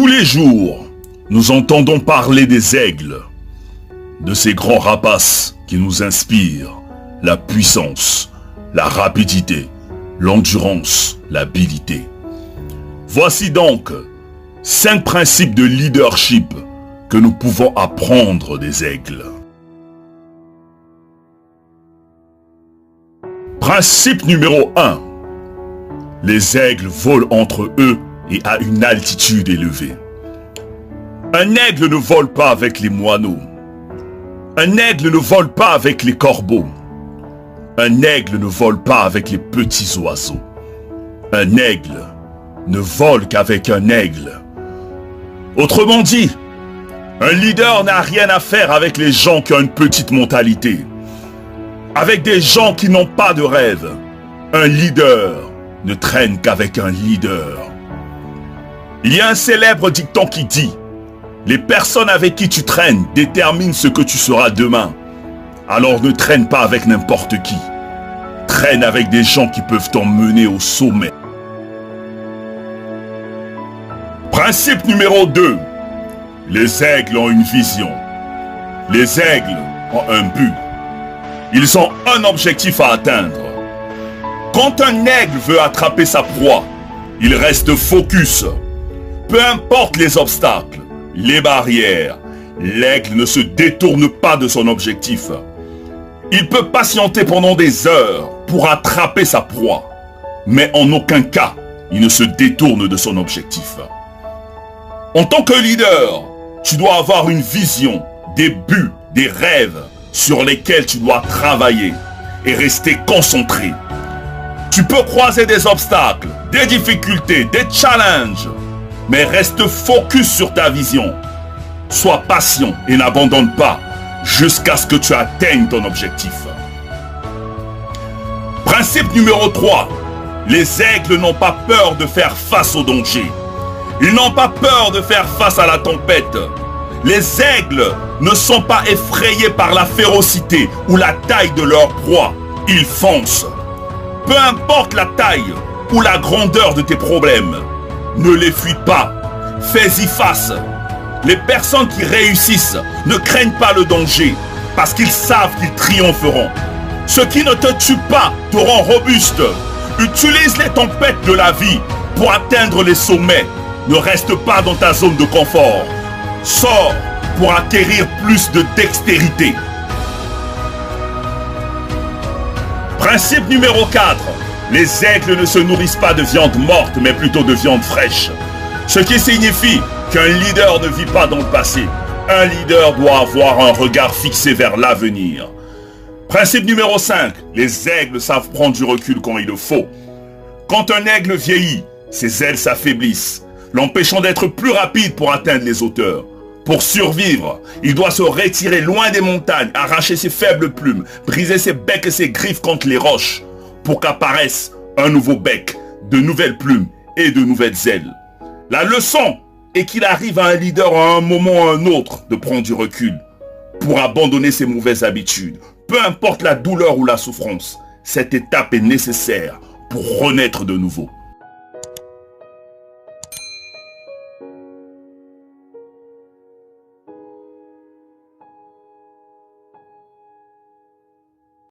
les jours, nous entendons parler des aigles, de ces grands rapaces qui nous inspirent la puissance, la rapidité, l'endurance, l'habileté. Voici donc 5 principes de leadership que nous pouvons apprendre des aigles. Principe numéro 1. Les aigles volent entre eux et à une altitude élevée. Un aigle ne vole pas avec les moineaux. Un aigle ne vole pas avec les corbeaux. Un aigle ne vole pas avec les petits oiseaux. Un aigle ne vole qu'avec un aigle. Autrement dit, un leader n'a rien à faire avec les gens qui ont une petite mentalité. Avec des gens qui n'ont pas de rêve. Un leader ne traîne qu'avec un leader. Il y a un célèbre dicton qui dit: les personnes avec qui tu traînes déterminent ce que tu seras demain. Alors ne traîne pas avec n'importe qui. Traîne avec des gens qui peuvent t'emmener au sommet. Principe numéro 2. Les aigles ont une vision. Les aigles ont un but. Ils ont un objectif à atteindre. Quand un aigle veut attraper sa proie, il reste focus. Peu importe les obstacles, les barrières, l'aigle ne se détourne pas de son objectif. Il peut patienter pendant des heures pour attraper sa proie, mais en aucun cas, il ne se détourne de son objectif. En tant que leader, tu dois avoir une vision, des buts, des rêves sur lesquels tu dois travailler et rester concentré. Tu peux croiser des obstacles, des difficultés, des challenges, mais reste focus sur ta vision. Sois patient et n'abandonne pas jusqu'à ce que tu atteignes ton objectif. Principe numéro 3. Les aigles n'ont pas peur de faire face au danger. Ils n'ont pas peur de faire face à la tempête. Les aigles ne sont pas effrayés par la férocité ou la taille de leur proie. Ils foncent. Peu importe la taille ou la grandeur de tes problèmes, ne les fuis pas. Fais-y face. Les personnes qui réussissent ne craignent pas le danger parce qu'ils savent qu'ils triompheront. Ce qui ne te tue pas te rend robuste. Utilise les tempêtes de la vie pour atteindre les sommets. Ne reste pas dans ta zone de confort. Sors pour acquérir plus de dextérité. Principe numéro 4. Les aigles ne se nourrissent pas de viande morte, mais plutôt de viande fraîche. Ce qui signifie qu'un leader ne vit pas dans le passé. Un leader doit avoir un regard fixé vers l'avenir. Principe numéro 5. Les aigles savent prendre du recul quand il le faut. Quand un aigle vieillit, ses ailes s'affaiblissent, l'empêchant d'être plus rapide pour atteindre les hauteurs. Pour survivre, il doit se retirer loin des montagnes, arracher ses faibles plumes, briser ses becs et ses griffes contre les roches, pour qu'apparaisse un nouveau bec, de nouvelles plumes et de nouvelles ailes. La leçon est qu'il arrive à un leader à un moment ou à un autre de prendre du recul, pour abandonner ses mauvaises habitudes. Peu importe la douleur ou la souffrance, cette étape est nécessaire pour renaître de nouveau.